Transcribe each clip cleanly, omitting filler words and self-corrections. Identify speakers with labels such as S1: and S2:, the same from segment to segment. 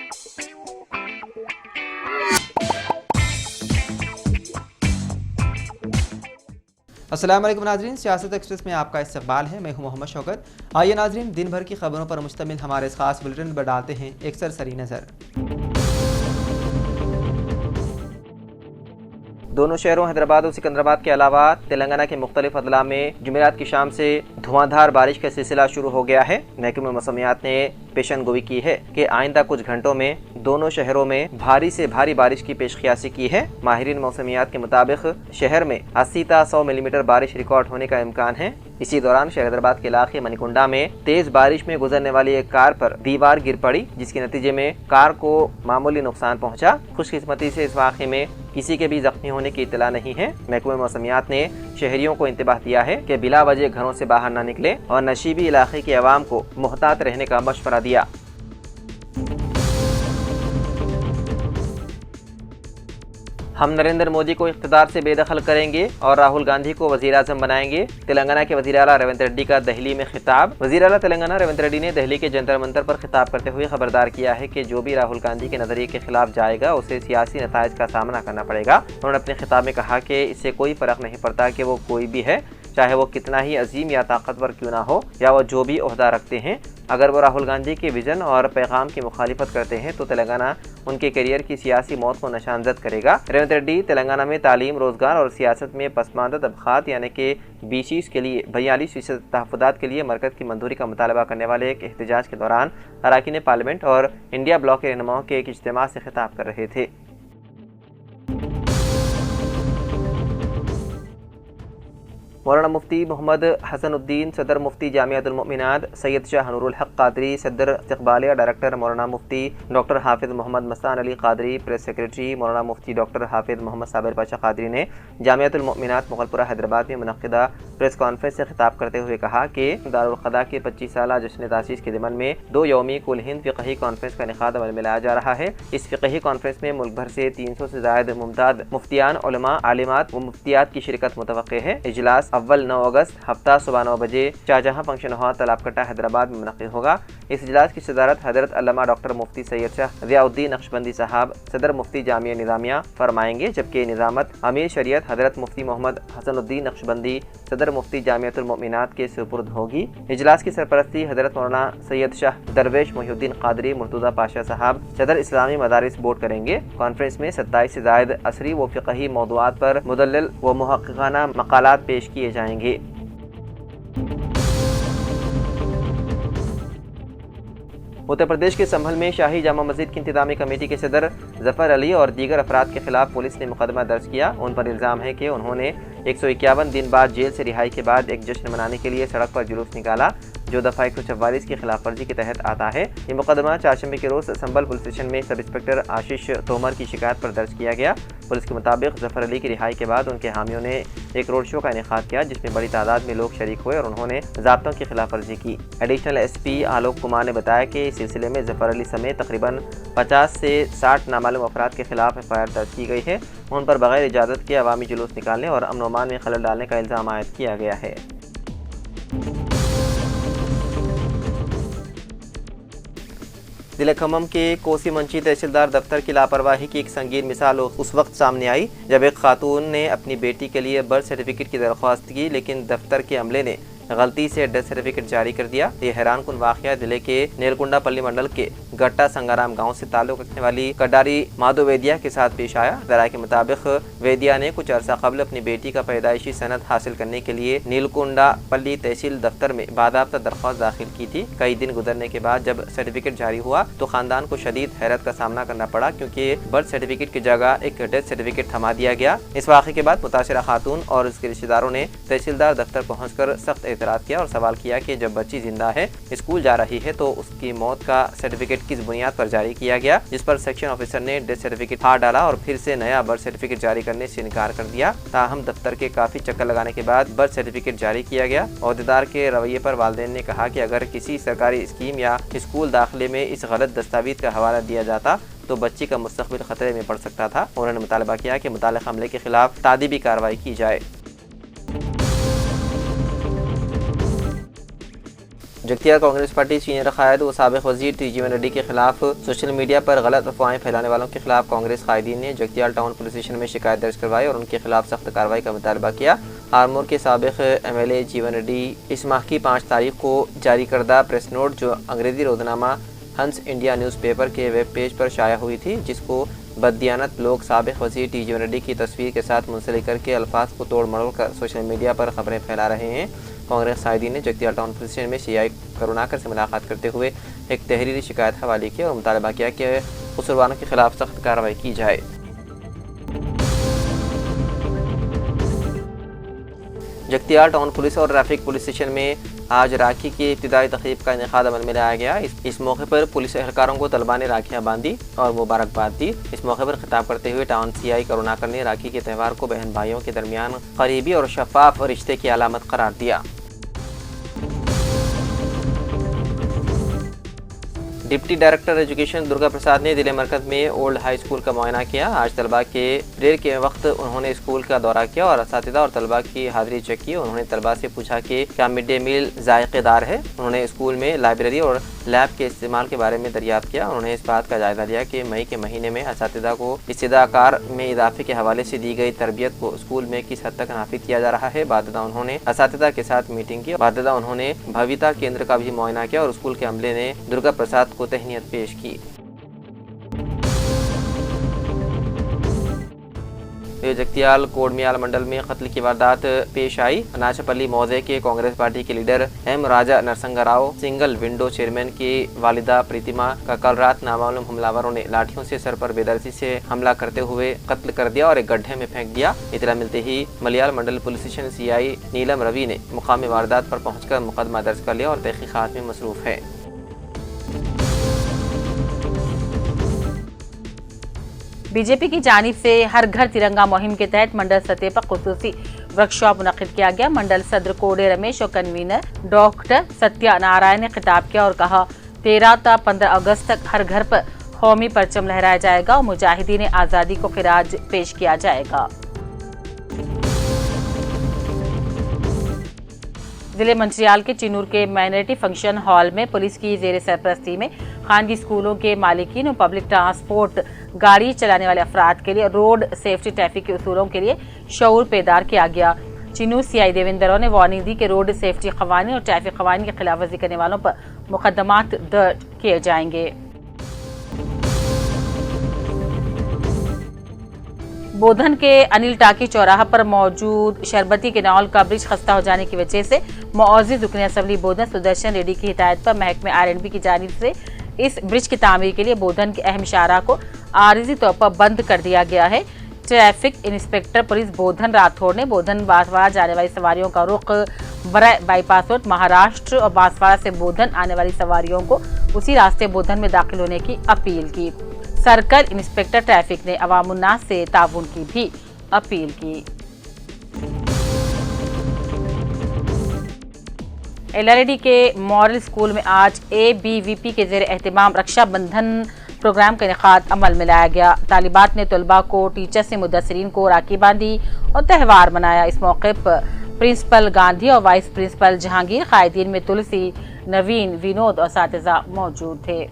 S1: अस्सलाम वालेकुम नाज़रीन, सियासत एक्सप्रेस में आपका इस्तकबाल है। मैं हूं मोहम्मद शौकत। आइए नाज़रीन, दिन भर की खबरों पर मुश्तमिल हमारे इस खास बुलेटिन पर डालते हैं एक सरसरी नज़र। दोनों शहरों हैदराबाद और सिकंदराबाद के अलावा तेलंगाना के मुख्तलिफ अदला में जुमेरात की शाम से धुआंधार बारिश का सिलसिला शुरू हो गया है। महकमे मौसमियात ने पेशन गोई की है कि आइंदा कुछ घंटों में दोनों शहरों में भारी से भारी बारिश की पेशकियासी की है। माहिरीन मौसमियात के मुताबिक शहर में 80 से 100 मिलीमीटर बारिश रिकॉर्ड होने का इम्कान है। इसी दौरान शहर हैदराबाद के इलाके मणिकुंडा में तेज बारिश में गुजरने वाली एक कार पर दीवार गिर पड़ी, जिसके नतीजे में कार को मामूली नुकसान पहुंचा। खुशकिस्मती से इस वाक़े में किसी के भी जख्मी होने की इत्तला नहीं है। महकमे मौसमियात ने शहरियों को इंतबाह दिया है कि बिला वजह घरों से बाहर न निकले और नशीबी इलाके के अवाम को मुहतात रहने का मशवरा दिया। हम नरेंद्र मोदी को इख्तिदार से बेदखल करेंगे और राहुल गांधी को वज़ीर आज़म बनाएंगे। तेलंगाना के वज़ीर आला रेवंत रेड्डी का दहली में खिताब। वज़ीर आला तेलंगाना रेवंत रेड्डी ने दहली के जंतर मंतर पर खिताब करते हुए खबरदार किया है कि जो भी राहुल गांधी के नज़रिए के खिलाफ जाएगा उसे सियासी नताइज का सामना करना पड़ेगा। उन्होंने अपने खिताब में कहा कि इससे कोई फ़र्क नहीं पड़ता कि वो कोई भी है, चाहे वो कितना ही अजीम या ताकतवर क्यों ना हो, या वो जो भी ओहदा रखते हैं। अगर वो राहुल गांधी के विजन और पैगाम की मुखालिफत करते हैं तो तेलंगाना उनके करियर की सियासी मौत को निशानजद करेगा। रेवंत रेड्डी तेलंगाना में तालीम, रोजगार और सियासत में पसमानदा तबकात यानी कि BCs के लिए 42% तहफ़्फ़ुज़ात के लिए मरकज़ की मंजूरी का मुतालबा करने वाले एक एहतजाज के दौरान अरकान पार्लियामेंट और इंडिया ब्लॉक के रहनुमाओं के एक इज्तिमा से खिताब कर रहे थे। मौलाना मुफ्ती मोहम्मद हसनुद्दीन, सदर मुफ्ती जामियातुल मोमिनात सैयद शाह नूरुल हक कादरी, सदर इस्तक़बालिया डायरेक्टर मौलाना मुफ्ती डॉक्टर हाफिज़ मोहम्मद मस्तान अली कादरी, प्रेस सेक्रेटरी मौलाना मुफ्ती डॉक्टर हाफिज़ मोहम्मद साबिर पाशा कादरी ने जामियातुल मोमिनात मुगलपुरा हैदराबाद में मुनक़िदा प्रेस कॉन्फ्रेंस से खिताब करते हुए कहा कि दारुल क़दा के 25 साला जश्न तासीस के ज़मन में 2 यौमी कुल हिंद फ़िक़ही कॉन्फ्रेंस का इनेक़ाद अमल में लाया जा रहा है। इस फ़िक़ही कॉन्फ्रेंस में मुल्क भर से 300 से ज़ायद मुमताज़ मुफ्तियान, उलमा, आलिमात व मुफ्तियात की शिरकत मुतवक्के है। इजलास अव्वल 9 अगस्त हफ्ता सुबह 9 बजे शाहजहां फंक्शन हॉल तालाबकट्टा हैदराबाद में मुनक़्क़िद होगा। इस इजलास की सदारत हज़रत अल्लामा डॉक्टर मुफ्ती सैयद शाह ज़ियाउद्दीन नक्शबंदी साहब, सदर मुफ्ती जामिया निज़ामिया फरमाएंगे, जबकि निज़ामत अमीर शरीयत हज़रत मुफ्ती मोहम्मद हसनुद्दीन नक्शबंदी, सदर मुफ्ती जामियातुल मोमिनात के सुपुर्द होगी। इजलास की सरपरस्ती हज़रत मौलाना सैयद शाह दरवेश मोहिउद्दीन कादरी मुर्तज़ा पाशा साहब, सदर इस्लामी मदारिस बोर्ड करेंगे। कॉन्फ्रेंस में 27 से ज़ायद असरी व फ़िक़ही मौज़ूआत पर मुदल्लल व मुहक़्क़िक़ाना मक़ालात पेश किए जाएंगे। उत्तर प्रदेश के संभल में शाही जामा मस्जिद की इंतज़ामी कमेटी के सदर ज़फ़र अली और दीगर अफराद के खिलाफ पुलिस ने मुकदमा दर्ज किया। उन पर इल्ज़ाम है कि उन्होंने 151 दिन बाद जेल से रिहाई के बाद एक जश्न मनाने के लिए सड़क पर जुलूस निकाला, जो दफ़ा 144 की खिलाफ वर्जी के तहत आता है। ये मुकदमा चारशंबे के रोज़ संभल पुलिस स्टेशन में सब इंस्पेक्टर आशीष तोमर की शिकायत पर दर्ज किया गया। पुलिस के मुताबिक ज़फ़र अली की रिहाई के बाद उनके हामियों ने एक रोड शो का इनेक़ाद किया, जिसमें बड़ी तादाद में लोग शरीक हुए और उन्होंने ज़ाब्तों की खिलाफ वर्जी की। एडिशनल SP आलोक कुमार ने बताया कि इस सिलसिले में ज़फ़र अली समेत तकरीबन 50 से 60 नामालूम अफराद के खिलाफ FIR दर्ज की गई है। उन पर बगैर इजाज़त के अवामी जुलूस निकालने और अमन अमान में खलल डालने का इल्ज़ाम आयद किया गया है। जिला खम्मम के कोसी मंची तहसीलदार दफ्तर की लापरवाही की एक संगीन मिसाल उस वक्त सामने आई जब एक खातून ने अपनी बेटी के लिए बर्थ सर्टिफिकेट की दरख्वास्त की, लेकिन दफ्तर के अमले ने गलती से डेथ सर्टिफिकेट जारी कर दिया। ये हैरानकुन वाक़या जिले के नेलकुंडा पल्ली मंडल के गट्टा संगाराम गांव से ताल्लुक़ रखने वाली कडारी माधो वेदिया के साथ पेश आया। ज़राए के मुताबिक वेदिया ने कुछ अर्सा कबल अपनी बेटी का पैदाइशी सनद हासिल करने के लिए नीलकुंडा पल्ली तहसील दफ्तर में बाज़ाब्ता दरख्वास्त दाखिल की थी। कई दिन गुजरने के बाद जब सर्टिफिकेट जारी हुआ तो खानदान को शदीद हैरत का सामना करना पड़ा, क्योंकि बर्थ सर्टिफिकेट की जगह एक डेथ सर्टिफिकेट थमा दिया गया। इस वाक़े के बाद मुतासिरा खातून और उसके रिश्तेदारों ने तहसीलदार दफ्तर पहुँचकर सख्त एतराज़ किया और सवाल किया कि जब बच्ची जिंदा है, स्कूल जा रही है, तो उसकी मौत का सर्टिफिकेट किस बुनियाद पर जारी किया गया, जिस पर सेक्शन ऑफिसर ने डेथ सर्टिफिकेट फाड़ डाला और फिर से नया बर्थ सर्टिफिकेट जारी करने से इनकार कर दिया। ताहम दफ्तर के काफ़ी चक्कर लगाने के बाद बर्थ सर्टिफिकेट जारी किया गया। अहदेदार के रवैये पर वालिदैन ने कहा कि अगर किसी सरकारी स्कीम या स्कूल दाखिले में इस गलत दस्तावेज का हवाला दिया जाता तो बच्ची का मुस्तकबिल खतरे में पड़ सकता था। उन्होंने मुतालबा किया कि मुताल्लिक़ अमले के खिलाफ तादीबी कार्रवाई की जाए। जगतियाल कांग्रेस पार्टी सीनियर कायद व साबिक वजीर जीवन रेड्डी के खिलाफ सोशल मीडिया पर गलत अफवाहें फैलाने वालों के खिलाफ कांग्रेस कायदीन ने जगतियाल टाउन पुलिस स्टेशन में शिकायत दर्ज करवाई और उनके खिलाफ सख्त कार्रवाई का मुतालबा किया। आरमूर के साबिक MLA जीवन रेड्डी इस माह की 5 तारीख को जारी करदा प्रेस नोट जो अंग्रेजी रोजनामा हंस इंडिया न्यूज़पेपर के वेब पेज पर शाया हुई थी, जिसको बददियानत लोग साबिक वजीर जीवन रेड्डी की तस्वीर के साथ मुंसलिक करके अल्फाज को तोड़ मरोड़ कर सोशल मीडिया पर खबरें फैला रहे हैं। कांग्रेस कायदीन ने जगतियाल टाउन पुलिस स्टेशन में CI करुणाकर से मुलाकात करते हुए एक तहरीरी शिकायत हवाले की और मुतालबा किया कि कसूरवारों के खिलाफ सख्त कार्रवाई की जाए। जगतियाल टाउन पुलिस और ट्रैफिक पुलिस स्टेशन में आज राखी की इब्तिदाई तक़रीब का इनेकाद अमल में लाया गया। इस मौके पर पुलिस एहलकारों को तलबा ने राखियाँ बांधी और मुबारकबाद दी। इस मौके पर खिताब करते हुए टाउन CI करुणाकर ने राखी के त्यौहार को बहन भाइयों के दरमियान करीबी और शफाफ रिश्ते की अलामत करार दिया। Deputy director education Durga Prasad ने जिले मरकज में ओल्ड हाई स्कूल का मुआयना किया। आज तलबा के प्रेयर के वक्त उन्होंने स्कूल का दौरा किया और असातिज़ा और तलबा की हाजिरी चेक की। उन्होंने तलबा से पूछा कि क्या मिड डे मील जायकेदार है। उन्होंने स्कूल में लाइब्रेरी और लैब के इस्तेमाल के बारे में दरियाफ्त किया। उन्होंने इस बात का जायजा लिया कि मई के महीने में असातिज़ा को इस्तिदाकार में इजाफे के हवाले से दी गई तरबियत को स्कूल में किस हद तक नाफिज किया जा रहा है। बाददा उन्होंने असातिज़ा के साथ मीटिंग की। बाददा उन्होंने भविता केंद्र का भी मुआयना किया और स्कूल के अमले ने दुर्गा प्रसाद को तहनीत पेश की। जगतियाल कोडमियाल मंडल में कत्ल की वारदात पेश आई। अनाचपल्ली मौजे के कांग्रेस पार्टी के लीडर M राजा नरसंगा राव सिंगल विंडो चेयरमैन की वालिदा प्रीतिमा का कल रात नामालूम हमलावरों ने लाठियों से सर पर बेदर्दी से हमला करते हुए कत्ल कर दिया और एक गड्ढे में फेंक दिया। इतला मिलते ही मलियाल मंडल पुलिस स्टेशन CI नीलम रवि ने मुकामी वारदात पर पहुंचकर मुकदमा दर्ज कर लिया और तहकीकात में मसरूफ है।
S2: बीजेपी की जानिब से हर घर तिरंगा मुहिम के तहत मंडल सतह पर खुसूसी वर्कशॉप मुनक्किद किया गया। मंडल सदर कोडे रमेश और कन्वीनर डॉक्टर सत्यनारायण ने खिताब किया और कहा 13 से 15 अगस्त तक हर घर पर कौमी परचम लहराया जाएगा और मुजाहिदीन आज़ादी को खिराज पेश किया जाएगा। जिले मंचियाल के चिनूर के माइनॉरिटी फंक्शन हॉल में पुलिस की जेर सरपरस्ती में खानगी स्कूलों के मालिकीन और पब्लिक ट्रांसपोर्ट गाड़ी चलाने वाले अफराद के लिए रोड सेफ्टी ट्रैफिक के उसूलों के लिए शऊर पैदार किया गया। चिनूर CI देवेंद्रों ने वार्निंग दी कि रोड सेफ्टी कवानीन और ट्रैफिक कवानीन की खिलाफवर्जी करने वालों पर मुकदमात दर्ज किए जाएंगे। बोधन के अनिल टाकी चौराहा पर मौजूद शरबती के नावल का ब्रिज खस्ता हो जाने की वजह से मुअज़्ज़िज़ रुकन असम्बली बोधन सुदर्शन रेड्डी की हिदायत पर महकमे R&B की जानिब से इस ब्रिज की तामीर के लिए बोधन के अहम शाहरा को आरिजी तौर पर बंद कर दिया गया है। ट्रैफिक इंस्पेक्टर पुलिस बोधन राठौड़ ने बोधन बांसवाड़ा जाने वाली सवारियों का रुख बराए बाईपास रोड महाराष्ट्र और बांसवाड़ा से बोधन आने वाली सवारियों को उसी रास्ते बोधन में दाखिल होने की अपील की। सर्कल इंस्पेक्टर ट्रैफिक ने अवामुन्नास से ताउन की भी अपील की। LRD के मॉडल स्कूल में आज ABVP के जेर एहतमाम रक्षाबंधन प्रोग्राम का इनेकाद अमल में लाया गया। तालिबात ने तलबा को टीचर से मुदस्सरीन को राखी बांधी और त्यौहार मनाया। इस मौके पर प्रिंसिपल गांधी और वाइस प्रिंसिपल जहांगीर, कायदीन में तुलसी, नवीन, विनोद और असातिज़ा मौजूद थे।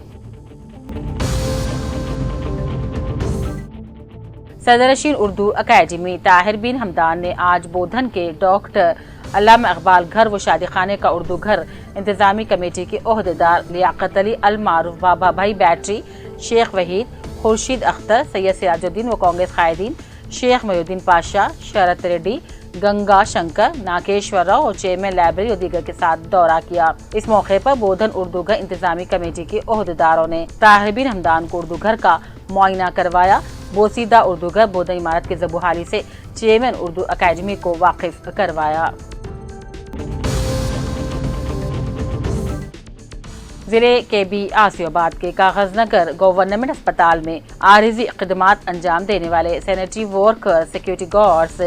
S2: सदरशीन उर्दू अकेडमी ताहिर बिन हमदान ने आज बोधन के डॉक्टर अल्लामा इकबाल घर व शादी खाने का उर्दू घर इंतजामी कमेटी के ओहदेदार लियाकत अली अल मारूफ, बाबा भाई बैटरी, शेख वहीद, खुर्शीद अख्तर, सैयद सिराजुद्दीन व कांग्रेस कायदीन शेख मयूद्दीन पाशा, शरत रेड्डी, गंगा शंकर, नागेश्वर राव और चेयरमैन लाइब्रेरी और दीगर के साथ दौरा किया। इस मौके पर बोधन उर्दू घर इंतजामी कमेटी के ओहदेदारों ने ताहिर बिन हमदान को उर्दू घर का मुआयना करवाया। बोसीदा उर्दू घर बोधन इमारत के ज़बूहाली से चेयरमैन उर्दू अकेडमी को वाकिफ करवाया। जिले के भी आसियाबाद के कागजनगर गवर्नमेंट अस्पताल में आरिजी खिदमात अंजाम देने वाले sanitary worker, security guards,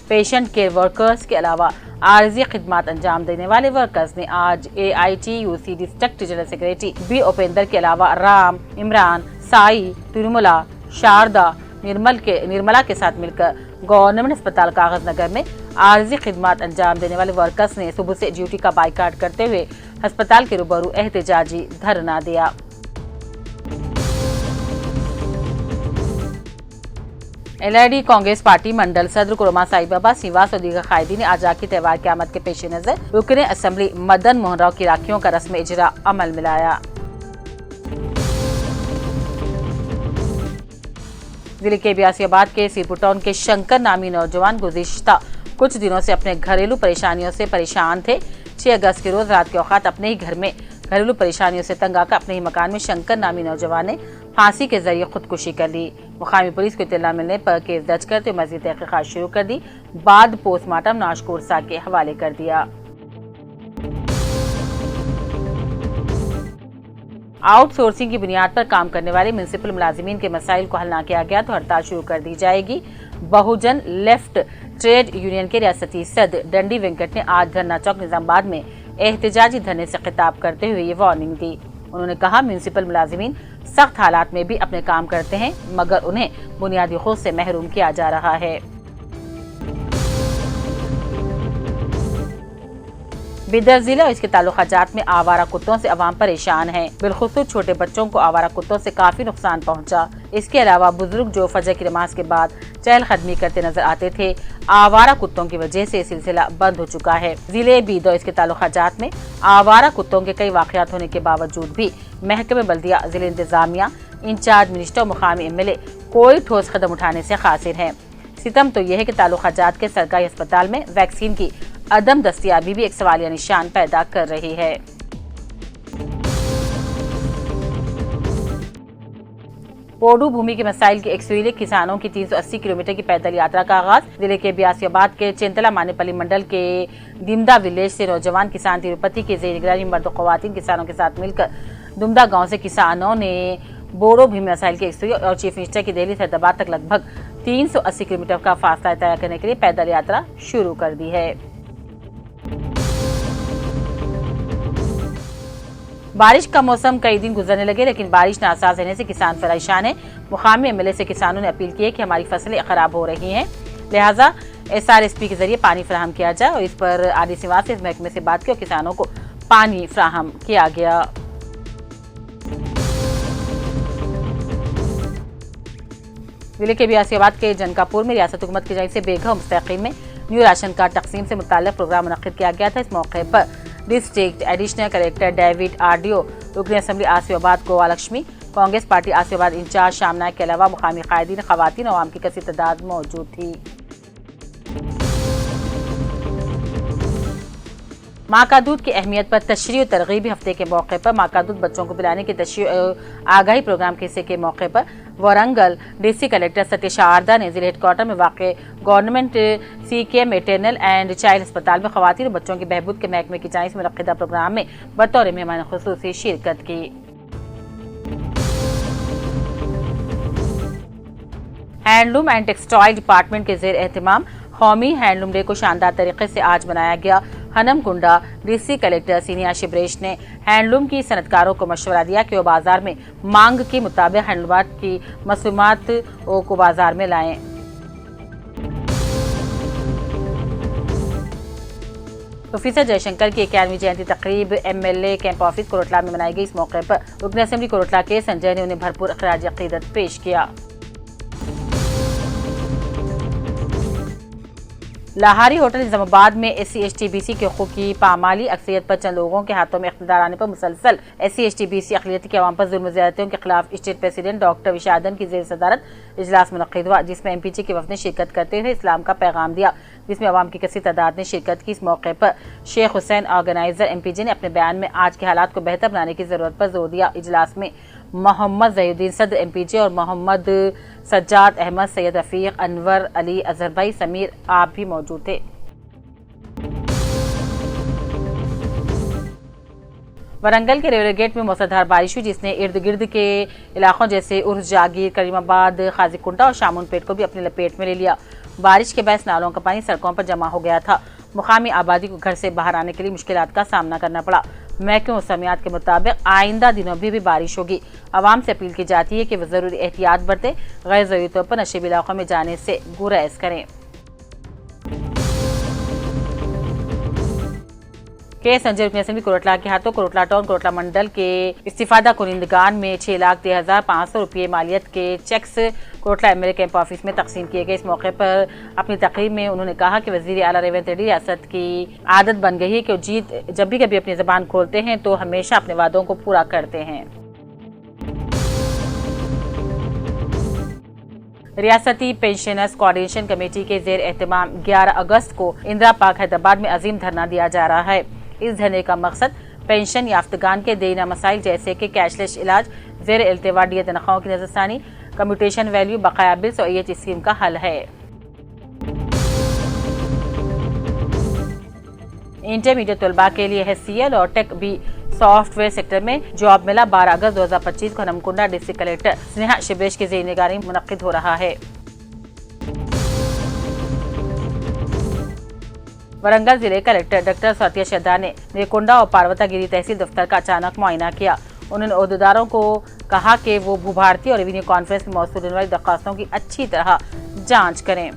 S2: patient care workers के अलावा आरिजी खिदमात अंजाम देने वाले वर्कर्स ने आज AITUC district general secretary B Upendra के अलावा राम, इमरान, साई, तिरुमला, शारदा, निर्मला के साथ मिलकर गवर्नमेंट अस्पताल कागजनगर में आर्जी खिदमात अंजाम देने वाले वर्कर्स ने सुबह से ड्यूटी का बाइकाट करते हुए अस्पताल के रूबरू एहतजाजी धरना दिया। एलआईडी कांग्रेस पार्टी मंडल सदर कुरमा साई बाबा सीवास और दीगर कायदीन ने आज राखी त्यौहार की आमद के पेश नजर रुकन असेंबली मदन मोहन राव की राखियों का रस्म इजरा अमल में लाया। जिले के बियासियाबाद के सीरपुर टाउन के शंकर नामी नौजवान गुज़िश्ता कुछ दिनों से अपने घरेलू परेशानियों से परेशान थे। 6 अगस्त के रोज रात के औकात अपने ही घर में घरेलू परेशानियों से तंग आकर अपने ही मकान में शंकर नामी नौजवान ने फांसी के जरिए खुदकुशी कर ली। मुकामी पुलिस को इत्तला मिलने पर केस दर्ज करते हुए मजीद तहकीकात शुरू कर दी। बाद पोस्टमार्टम नाशकोर साहब के हवाले कर दिया। आउटसोर्सिंग की बुनियाद पर काम करने वाले म्युनिसिपल मुलाजिमीन के मसाइल को हल न किया गया तो हड़ताल शुरू कर दी जाएगी। बहुजन लेफ्ट ट्रेड यूनियन के रियासती सदर डंडी वेंकट ने आज धरना चौक निजामाबाद में एहतजाजी धरने से खिताब करते हुए ये वार्निंग दी। उन्होंने कहा, म्युनिसिपल मुलाजिमीन सख्त हालात में भी अपने काम करते हैं मगर उन्हें बुनियादी हकूक़ से महरूम किया जा रहा है। बिदर जिला और इसके ताल्लुकात में आवारा कुत्तों से अवाम परेशान है। बिलखुसूस छोटे बच्चों को आवारा कुत्तों से काफी नुकसान पहुंचा। इसके अलावा बुजुर्ग जो फजर की नमाज के बाद चहलकदमी करते नजर आते थे, आवारा कुत्तों की वजह से सिलसिला बंद हो चुका है। जिले बीद और इसके ताल्लुकात में आवारा कुत्तों के कई वाकयात होने के बावजूद भी महकमे बल्दिया, जिले इंतजामिया, इंचार्ज मिनिस्टर और मुकामी MLA कोई ठोस कदम उठाने से कासिर है। सितम तो यह है कि ताल्लुकात के सरकारी अस्पताल में वैक्सीन की अदम दस्तयाबी भी एक सवालिया निशान पैदा कर रही है। पोडू भूमि के मसाइल के एक्सुइले किसानों की 380 किलोमीटर की पैदल यात्रा का आगाज। जिले के बियासियाबाद के चेंतला मानेपल्ली मंडल के दिमदा विलेज से नौजवान किसान तिरुपति के जेर निगरानी मर्द ख्वातीन किसानों के साथ मिलकर दुमदा गांव से किसानों ने बोडो भूमि मसाइल के एक्सुइले और चीफ मिनिस्टर की दिल्ली से हैदराबाद तक लगभग 380 किलोमीटर का फासला तय करने के लिए पैदल यात्रा शुरू कर दी है। बारिश का मौसम कई दिन गुजरने लगे लेकिन बारिश नासाज रहने से किसान परेशान है। मुकामी MLA से किसानों ने अपील की है कि हमारी फसलें खराब हो रही हैं, लिहाजा SRSP के जरिए पानी फराहम किया जाए और इस पर आरडी सिवास से इस महकमे से बात की और किसानों को पानी फराहम किया गया। जिले के बियासियाबाद के जनकापुर में रियासत हुकूमत की जानिब से बेघर मुस्तकीम में न्यू राशन कार्ड तकसीम से मुताल्लिक़ प्रोग्राम मुनक़्क़िद किया गया था। इस मौके पर district additional collector David RDO, रुकन assembly Asifabad Gova Lakshmi, Congress party Asifabad incharge Sham Nayak के अलावा मुकामी कायदीन, खवातीन और आवाम की कसीर तादाद मौजूद थी। माँ का दूध की अहमियत पर तशरीह और तरगीबी हफ्ते के मौके पर माँ का दूध बच्चों को पिलाने के तशरीह आगाही प्रोग्राम के हिस्से के मौके पर वारंगल डिस्ट्रिक्ट कलेक्टर सत्य शारदा ने जिले हेडक्वार्टर में वाक़े government CK maternal and child अस्पताल में खवातीन और बच्चों की बहबूद के महकमे की जानिब से मुनक़्क़िदा प्रोग्राम में बतौर मेहमान खुसूसी शिरकत की। हैंडलूम एंड टेक्सटाइल डिपार्टमेंट के जेर एहतमाम कौमी हैंडलूम डे को शानदार तरीके से आज मनाया गया। हनमकुंडा डिस्ट्रिक्ट कलेक्टर सीनिया शिब्रेश ने हैंडलूम की सनतकारों को मशवरा दिया कि वो बाजार में मांग के मुताबिक हैंडलूमात की मसूमात को बाजार में लाएं। प्रोफेसर जयशंकर की 91वीं जयंती तकरीब MLA कैंप ऑफिस कोरटला में मनाई गई। इस मौके पर रुकन असेंबली कोरटला के संजय ने उन्हें भरपूर खराज अकीदत पेश किया। लाहौरी होटल निजामाबाद में SC/ST/BC के हकूक़ की पामाली अक्सरियत पर चंद लोगों के हाथों में इख्तियार आने पर मुसलसल SC/ST/BC अक़लियत के अवाम पर जुल्म ज़्यादतियों के खिलाफ स्टेट प्रेसिडेंट डॉक्टर विशादन की जेर सदारत इजलास मुनक़्क़िद हुआ, जिसमें MPG के वफ़द ने शिरकत करते हुए इस्लाम का पैगाम दिया, जिसमें अवाम की कसीर तादाद ने शिरकत की। इस मौके पर शेख हुसैन ऑर्गेनाइजर MPG ने अपने बयान में आज के हालात को बेहतर बनाने की ज़रूरत पर जोर दिया। इजलास में मोहम्मद ज़हीउद्दीन सदर MPG और मोहम्मद सज्जाद अहमद, सैयद रफ़ीक, अनवर अली, अजहर भाई, समीर आप भी मौजूद थे। वरंगल के रेलवे गेट में मूसलाधार बारिश हुई, जिसने इर्द गिर्द के इलाकों जैसे उर्स, जागीर, करीमाबाद, खाजीकुंटा और शामुनपेट को भी अपनी लपेट में ले लिया। बारिश के बायस नालों का पानी सड़कों पर जमा हो गया था। मुकामी आबादी को घर से बाहर आने के लिए मुश्किलात का सामना करना पड़ा। महकमे मौसमियात के मुताबिक आइंदा दिनों में भी बारिश होगी। आवाम से अपील की जाती है कि वह ज़रूरी एहतियात बरतें, गैर ज़रूरी तौर पर नशीबी इलाकों में जाने से गुरेज करें। के संजय असेंबली कोरटला के हाथों कोरटला टाउन कोरटला मंडल के इस्तीफादा कुनिंदगान में 6,13,500 रुपये मालियत के checks Koratla MLA camp office में तकसीम किए गए। इस मौके पर अपनी तकरीर में उन्होंने कहा कि वजीर आला रेवंत रेड्डी रियासत की आदत बन गई है कि जब भी कभी अपनी जबान खोलते हैं तो हमेशा अपने वादों को पूरा करते हैं। रियासती पेंशनर्स कोऑर्डिनेशन कमेटी के जेर एहतमाम 11 अगस्त को इंदिरा पार्क हैदराबाद में अजीम धरना दिया जा रहा है। इस धरने का मकसद पेंशन याफ्तगान के देना मसाइल जैसे कि कैशलेस इलाज, जेर इल्तिवा दिए तनख्वाहों की नजरसानी, कम्यूटेशन वैल्यू, बकाया बिल्स और EH स्कीम का हल है। इंटरमीडिएट तलबा के लिए HCL और टेक बी सॉफ्टवेयर सेक्टर में जॉब मिला। 12 अगस्त 2025 को नमकुंडा डिस्ट्रिक्ट कलेक्टर स्नेहा शिब्रेश की जेर निगरानी मुनक्किद हो रहा है। वरंगल जिले कलेक्टर डॉक्टर सत्य श्रद्धा ने नेकोंडा और पार्वतागिरी तहसील दफ्तर का अचानक मुआयना किया। उन्होंने ओहदेदारों को कहा कि वो भूभारती और रेवेन्यू कॉन्फ्रेंस में मौसूल होने वाली दरखास्तों की अच्छी तरह जांच करें।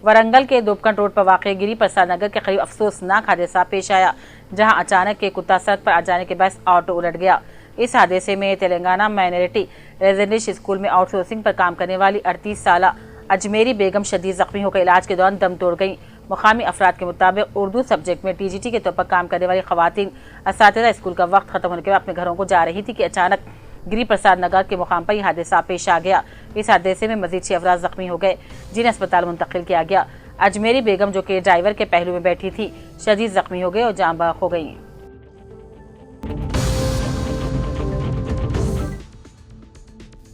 S2: वरंगल के दुबकन रोड पर वाक़ गिरी प्रसाद नगर के करीब अफसोसनाक हादसा पेश आया, जहां अचानक एक कुत्ता सड़क पर आ जाने के बाद ऑटो उलट गया। इस हादसे में तेलंगाना माइनॉरिटी रेजिडेंशियल स्कूल में आउटसोर्सिंग पर काम करने वाली 38 साल अजमेरी बेगम शदीद जख्मी होकर इलाज के दौरान दम तोड़ गई। मुकामी अफराद के मुताबिक उर्दू सब्जेक्ट में TGT के तौर पर काम करने वाली खवातीन असातिज़ा स्कूल का वक्त खत्म होने के बाद अपने घरों को जा रही थी कि अचानक गिरी प्रसाद नगर के मुकाम पर यह हादसा पेश आ गया। इस हादसे में मजीद 6 अफराद जख्मी हो गए, जिन्हें अस्पताल मुंतकिल किया गया। अजमेरी बेगम जो कि ड्राइवर के पहलू में बैठी थी शदीद जख्मी हो गए और जान बहक हो गई।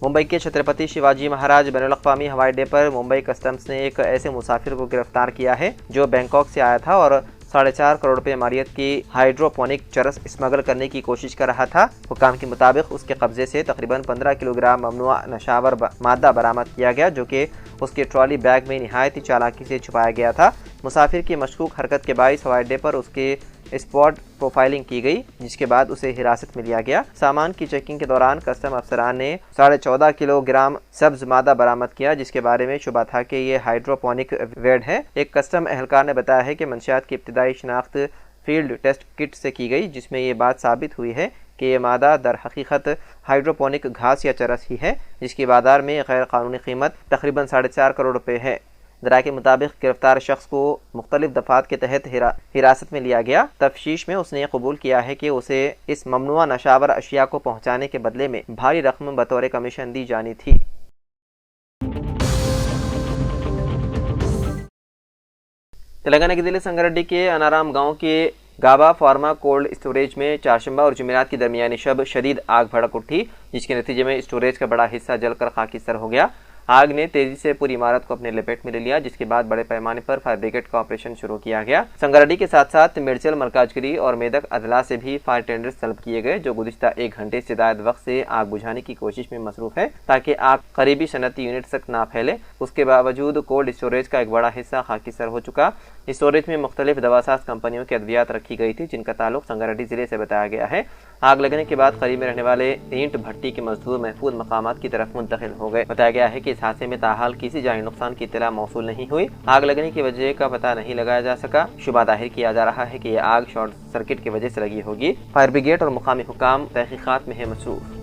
S1: मुंबई के छत्रपति शिवाजी महाराज बैनुल-अक़वामी हवाई अड्डे पर मुंबई कस्टम्स ने एक ऐसे मुसाफिर को गिरफ्तार किया है जो बैंकॉक से आया था और 4.5 करोड़ रुपए मालियत की हाइड्रोपोनिक चरस स्मगल करने की कोशिश कर रहा था। हुकाम के मुताबिक उसके कब्जे से तकरीबन 15 किलोग्राम ममनुआ नशावर मादा बरामद किया गया, जो कि उसके ट्रॉली बैग में निहायती चालाकी से छुपाया गया था। मुसाफिर की मशकूक हरकत के बाइस हवाई अड्डे पर उसके स्पॉट प्रोफाइलिंग की गई, जिसके बाद उसे हिरासत में लिया गया। सामान की चेकिंग के दौरान कस्टम अफसरान ने 14.5 किलोग्राम सब्ज मादा बरामद किया, जिसके बारे में शुबा था कि ये हाइड्रोपोनिक वेड है। एक कस्टम एहलकार ने बताया है कि मंशियात की इब्तिदाई शिनाख्त फील्ड टेस्ट किट से की गई, जिसमें ये बात साबित हुई है कि ये मादा दर हकीकत हाइड्रोपोनिक घास या चरस ही है, जिसकी बाजार में गैर कानूनी कीमत तकरीबन 4.5 करोड़ रुपए है। जरा के मुताबिक गिरफ्तार शख्स को मुख्तलिफ दफात के तहत हिरासत में लिया गया। तफ्तीश में उसने कबूल किया है कि उसे इस ममनुआ नशावर अशिया को पहुंचाने के बदले में भारी रकम बतौर कमीशन दी जानी थी। तेलंगाना के जिले संगारेड्डी के अनाराम गांव के गाबा फार्मा कोल्ड स्टोरेज में चारशंबा और जुमेरात की दरमियानी शब शदीद आग भड़क उठी, जिसके नतीजे में स्टोरेज का बड़ा हिस्सा जलकर खाकिस्तर हो गया। आग ने तेजी से पूरी इमारत को अपने लपेट में ले लिया, जिसके बाद बड़े पैमाने पर फायर ब्रिगेड का ऑपरेशन शुरू किया गया। संगारेड्डी के साथ साथ मिर्चल, मरकाजगिरी और मेदक अदला से भी फायर टेंडर्स तलब किए गए, जो गुज़िश्ता 1 घंटे से ज़ायद वक्त से आग बुझाने की कोशिश में मसरूफ है, ताकि आग करीबी सनती यूनिट तक ना फैले। उसके बावजूद कोल्ड स्टोरेज का एक बड़ा हिस्सा खाकिस्तर हो चुका। स्टोरेज में मुख्तलिफ दवासाज कंपनियों की अद्वियात रखी गई थी, जिनका ताल्लुक संगारेड्डी जिले से बताया गया है। आग लगने के बाद करीब में रहने वाले ईंट भट्टी के मजदूर महफूज मकामात की तरफ मुंतकिल हो गए। बताया गया है कि इस हादसे में ताहाल किसी जानी नुकसान की इत्तला मौसूल नहीं हुई। आग लगने की वजह का पता नहीं लगाया जा सका। शुबा जाहिर किया जा रहा है कि यह आग शॉर्ट सर्किट की वजह से लगी होगी। फायर ब्रिगेड और मुकामी हुकाम तहकीकात में है मसरूफ।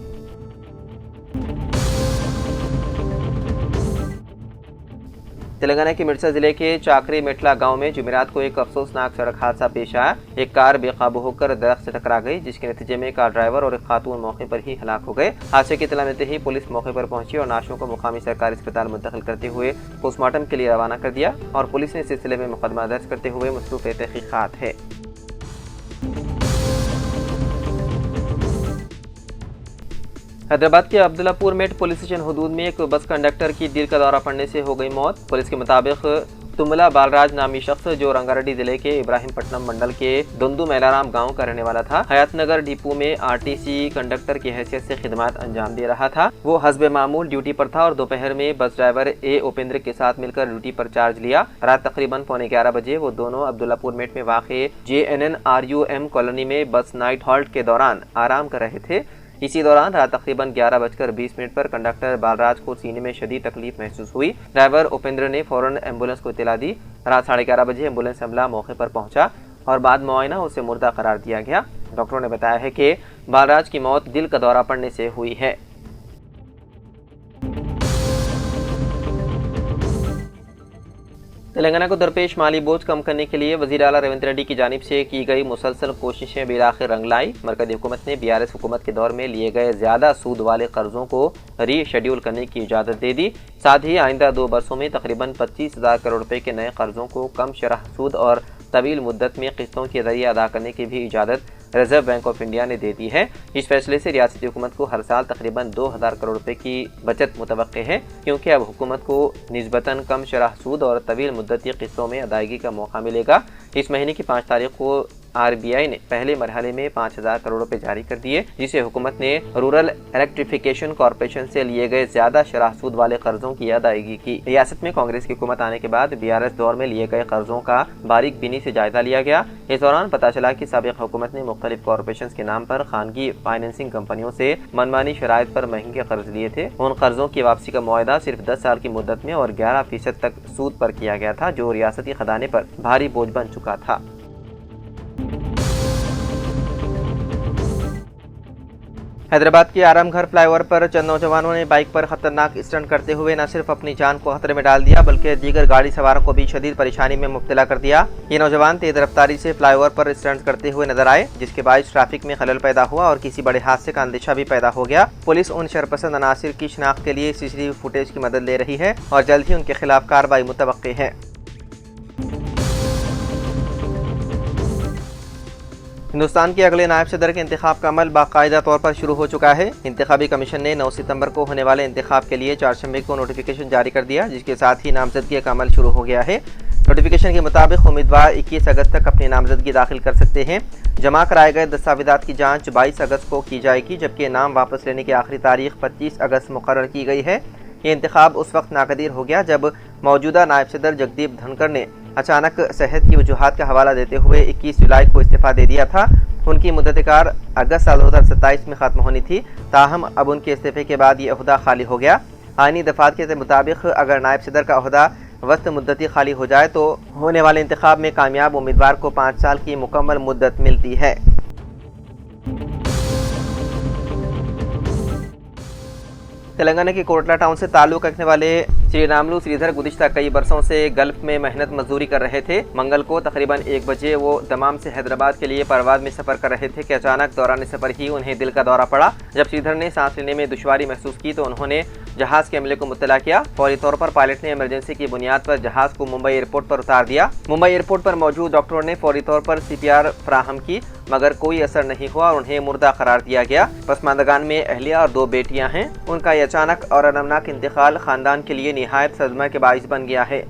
S1: तेलंगाना के मिर्चा जिले के चाकरी मेटला गांव में जुमेरात को एक अफसोसनाक सड़क हादसा पेश आया। एक कार बेकाबू होकर दरख्त से टकरा गई, जिसके नतीजे में कार ड्राइवर और एक खातून मौके पर ही हलाक हो गए। हादसे की इत्तला मिलते ही पुलिस मौके पर पहुंची और नाशों को मुकामी सरकारी अस्पताल मुंतकिल करते हुए पोस्टमार्टम के लिए रवाना कर दिया और पुलिस ने इस सिलसिले में मुकदमा दर्ज करते हुए मसरूफ तहकीकात है। हैदराबाद के अब्दुल्लापुर मेट पुलिस स्टेशन हदूद में एक बस कंडक्टर की दिल का दौरा पड़ने से हो गई मौत। पुलिस के मुताबिक तुमला बालराज नामी शख्स, जो रंगारेड्डी जिले के इब्राहिमपट्टनम मंडल के दुंदू मैलाराम गांव का रहने वाला था, हयातनगर डिपो में RTC कंडक्टर की हैसियत से खिदमत अंजाम दे रहा था। वो हस्बे मामूल ड्यूटी पर था और दोपहर में बस ड्राइवर A उपेंद्र के साथ मिलकर ड्यूटी पर चार्ज लिया। रात तकरीबन 11:15 बजे वो दोनों अब्दुल्लापुर मेट में वाक़े JNN RUM कॉलोनी में बस नाइट हॉल्ट के दौरान आराम कर रहे थे। इसी दौरान रात तकरीबन 11:20 पर कंडक्टर बालराज को सीने में शदीद तकलीफ महसूस हुई। ड्राइवर उपेंद्र ने फौरन एम्बुलेंस को इत्तला दी। रात 11:30 बजे एम्बुलेंस अमला मौके पर पहुंचा और बाद मुआयना उसे मुर्दा करार दिया गया। डॉक्टरों ने बताया है कि बालराज की मौत दिल का दौरा पड़ने से हुई है। तेलंगाना को दरपेश माली बोझ कम करने के लिए वज़ीर आला रेवंत रेड्डी की जानिब से की गई मुसलसल कोशिशें बिलाखिर रंग लाई। मरकज़ी हुकूमत ने BRS हुकूमत के दौर में लिए गए ज़्यादा सूद वाले कर्जों को रीशेड्यूल करने की इजाज़त दे दी। साथ ही आइंदा 2 बरसों में तकरीबन 25,000 करोड़ रुपए के नए कर्जों को कम शरह सूद और तवील मुद्दत में किस्तों के जरिए अदा करने की भी इजाज़त रिजर्व बैंक ऑफ इंडिया ने दे दी है। इस फैसले से रियासती हुकूमत को हर साल तकरीबन 2,000 करोड़ रुपए की बचत मुतवक्के है, क्योंकि अब हुकूमत को निस्बतन कम शरह सूद और तवील मुद्दती किस्तों में अदायगी का मौका मिलेगा। इस महीने की 5 तारीख को RBI ने पहले मरहले में 5,000 करोड़ रुपए जारी कर दिए, जिसे हुकूमत ने रूरल इलेक्ट्रिफिकेशन कॉरपोरेशन से लिए गए ज्यादा शरह सूद वाले कर्जों की अदायगी की। रियासत में कांग्रेस की हुकूमत आने के बाद BRS दौर में लिए गए कर्जों का बारीक बीनी से जायजा लिया गया। इस दौरान पता चला कि साबिक़ हुकूमत ने मुख्तलिफ कॉरपोरेशन के नाम पर खानगी फाइनेंसिंग कंपनियों से मनमानी शराइत पर महंगे कर्ज लिए थे। उन कर्जों की वापसी का मुआहदा सिर्फ 10 साल की मुद्दत में और 11% तक सूद पर किया गया था, जो रियासती खजाने पर भारी बोझ बन चुका था। हैदराबाद के आरामघर फ्लाईओवर पर चंद नौजवानों ने बाइक पर खतरनाक स्टंट करते हुए न सिर्फ अपनी जान को खतरे में डाल दिया, बल्कि दीगर गाड़ी सवारों को भी शदीद परेशानी में मुब्तला कर दिया। ये नौजवान तेज रफ्तारी से फ्लाईओवर पर स्टंट करते हुए नजर आए, जिसके बायस ट्रैफिक में खलल पैदा हुआ और किसी बड़े हादसे का अंदेशा भी पैदा हो गया। पुलिस उन शरपसंद अनासिर की शिनाख्त के लिए CCTV फुटेज की मदद ले रही है और जल्द ही उनके खिलाफ कार्रवाई मुतवक्के है। हिंदुस्तान के अगले नायब सदर के इंतखाब का अमल बाकायदा तौर पर शुरू हो चुका है। इंतखाबी कमीशन ने 9 सितंबर को होने वाले इंतखाब के लिए 4 शंबे को नोटिफिकेशन जारी कर दिया, जिसके साथ ही नामजदगी का अमल शुरू हो गया है। नोटिफिकेशन के मुताबिक उम्मीदवार 21 अगस्त तक अपनी नामजदगी दाखिल कर सकते हैं। जमा कराए गए दस्तावेजात की जांच 22 अगस्त को की जाएगी, जबकि नाम वापस लेने की आखिरी तारीख 25 अगस्त मुकर्रर की गई है। ये इंतखाब उस वक्त नाकदीर हो गया जब मौजूदा नायब सदर जगदीप धनखड़ ने अचानक सेहत की वजूहात का हवाला देते हुए 21 जुलाई को इस्तीफा दे दिया था। उनकी मुद्दत-ए-कार अगस्त साल 2027 में खत्म होनी थी, ताहम अब उनके इस्तीफे के बाद ये ओहदा खाली हो गया। आईनी दफात के मुताबिक अगर नायब सदर का ओहदा वस्त मुद्दती खाली हो जाए तो होने वाले इंतखाब में कामयाब उम्मीदवार को 5 साल की मुकम्मल मुद्दत मिलती है। तेलंगाना के कोटला टाउन से ताल्लुक रखने वाले श्रीरामुलु श्रीधर गुज़िश्ता कई बरसों से गल्फ में मेहनत मजदूरी कर रहे थे। मंगल को तकरीबन 1 बजे वो दमाम से हैदराबाद के लिए परवाज में सफ़र कर रहे थे कि अचानक दौरान सफ़र ही उन्हें दिल का दौरा पड़ा। जब श्रीधर ने सांस लेने में दुश्वारी महसूस की तो उन्होंने जहाज के अमले को मुत्तला किया। फौरी तौर पर पायलट ने इमरजेंसी की बुनियाद पर जहाज को मुंबई एयरपोर्ट पर उतार दिया। मुंबई एयरपोर्ट पर मौजूद डॉक्टरों ने फौरी तौर पर CPR फराहम की, मगर कोई असर नहीं हुआ और उन्हें मुर्दा करार दिया गया। पसमानदगान में अहलिया और 2 बेटियां हैं। उनका ये अचानक और अलमनाक इंतकाल खानदान के लिए निहायत सदमा के बाइस बन गया है।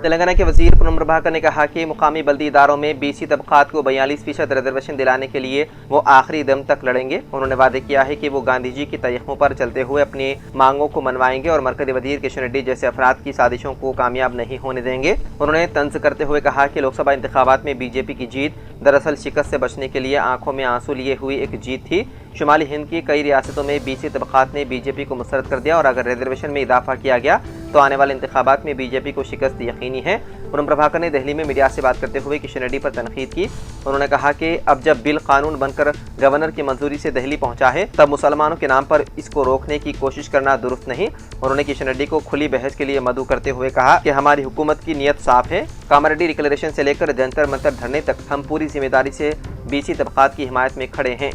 S1: तेलंगाना के वजीर पूनम प्रभाकर ने कहा कि मुकामी बल्दी इदारों में BC तबकात को 42% रिजर्वेशन दिलाने के लिए वो आखिरी दम तक लड़ेंगे। उन्होंने वादे किया है कि वो गांधी जी की तरीक़ों पर चलते हुए अपनी मांगों को मनवाएंगे और मरकज़ी वजीर किशन रेड्डी जैसे अफराद की साजिशों को कामयाब नहीं होने देंगे। उन्होंने तंज करते हुए कहा कि लोकसभा इंतखाबात में BJP की जीत दरअसल शिकस्त से बचने के लिए आंखों में आंसू लिए हुई एक जीत थी। शुमाली हिंद की कई रियासतों में BC तबकात ने BJP को मुस्तरद कर दिया और अगर रिजर्वेशन में इजाफा किया गया तो आने वाले इंतखाबात में BJP को शिकस्त यकीनी है। पूनम प्रभाकर ने दिल्ली में मीडिया से बात करते हुए किशन रेड्डी पर तनकीद की। उन्होंने कहा कि अब जब बिल कानून बनकर गवर्नर की मंजूरी से दिल्ली पहुंचा है तब मुसलमानों के नाम पर इसको रोकने की कोशिश करना दुरुस्त नहीं। उन्होंने किशन रेड्डी को खुली बहस के लिए मदऊ करते हुए कहा कि हमारी हुकूमत की नीयत साफ है। कामारेड्डी डिक्लेरेशन से लेकर जंतर मंतर धरने तक हम पूरी जिम्मेदारी से BC तबकात की हिमायत में खड़े हैं।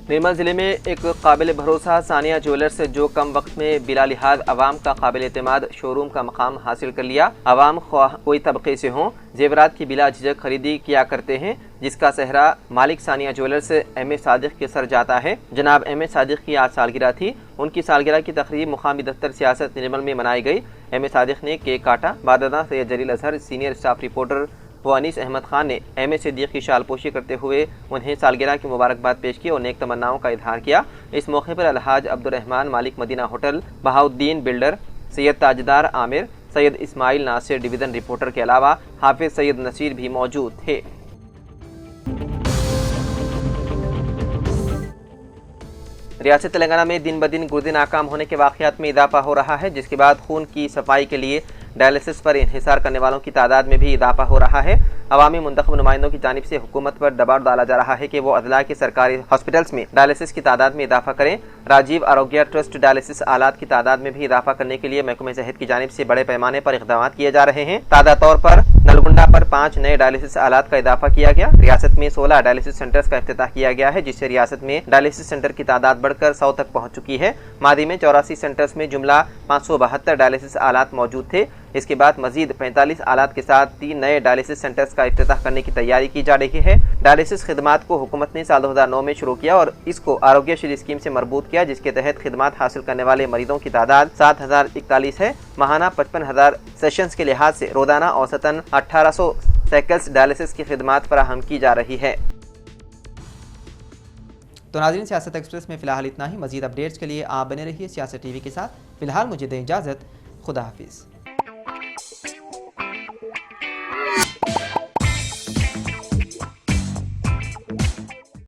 S1: निर्मल जिले में एक काबिल भरोसा सानिया ज्वेलर्स जो कम वक्त में बिला लिहाज अवाम का काबिल एतमाद शोरूम का मकाम हासिल कर लिया। अवाम कोई तबके से हों जेवरात की बिला झिझक खरीदी किया करते हैं, जिसका सहरा मालिक सानिया ज्वेलर्स M.A. सादिक के सर जाता है। जनाब M.A. सादिक की आज सालगिरह थी। उनकी सालगिरह की तकरीब मुकामी दफ्तर सियासत निर्मल में मनाई गई। M.A. सादिक ने केक काटा। बाददा सैयद जलील अजहर, सीनियर स्टाफ रिपोर्टर व अनीस अहमद खान ने M.A. सिद्दीक की शालपोशी करते हुए उन्हें सालगिरह की मुबारकबाद पेश की और नेक तमन्नाओं का इजहार किया। इस मौके पर Alhaj Abdurrahman Malik Madina hotel, Bahauddin builder, Syed Tajdar Amir, Syed Ismail Nasir division reporter के अलावा हाफिज सैयद नसीर भी मौजूद थे। रियासत तेलंगाना में दिन ब दिन गुर्दे नाकाम होने के वाक़यात में इजाफा हो रहा है, जिसके बाद खून की सफाई के लिए डायलिसिस पर इंहिसार करने वालों की तादाद में भी इजाफा हो रहा है। अवामी मुंतखब नुमाइंदों की जानिब से हुकूमत पर दबाव डाला जा रहा है कि वो अदला के सरकारी हॉस्पिटल्स में डायलिसिस की तादाद में इजाफा करें। राजीव आरोग्य ट्रस्ट डायलिसिस आलात की तादाद में भी इजाफा करने के लिए महकमे सेहत की जानिब से बड़े पैमाने पर इक़दाम किए जा रहे हैं। ताज़ा तौर पर नलगुंडा पर 5 नए डायलिसिस आलात का इजाफा किया गया। रियासत में 16 डायलिसिस सेंटर्स का इफ्तिताह किया गया है, जिससे रियासत में डायलिसिस सेंटर की तादाद बढ़कर 100 तक पहुँच चुकी है। मादी में 84 सेंटर्स में जुमला 572 डायलिसिस आलात मौजूद थे। इसके बाद मजीद 45 आलात के साथ 3 नए डायलिसिस सेंटर्स का इफ्तिताह करने की तैयारी की जा रही है। डायलिसिस खिदमात को हुकूमत ने साल 2009 में शुरू किया और इसको आरोग्यश्री स्कीम से मरबूत किया, जिसके तहत खिदमात हासिल करने वाले मरीजों की तादाद 7041 है। माहाना 55,000 सेशंस के लिहाज से रोजाना औसतन 1800 साइकिल्स डायलिसिस की खिदमात फराहम की जा रही है। तो नाज़रीन, सियासत एक्सप्रेस में फ़िलहाल इतना ही। मज़ीद अपडेट्स के लिए आप बने रहिए सियासत टीवी के साथ। फ़िलहाल मुझे दें इजाज़त। खुदा हाफिज़।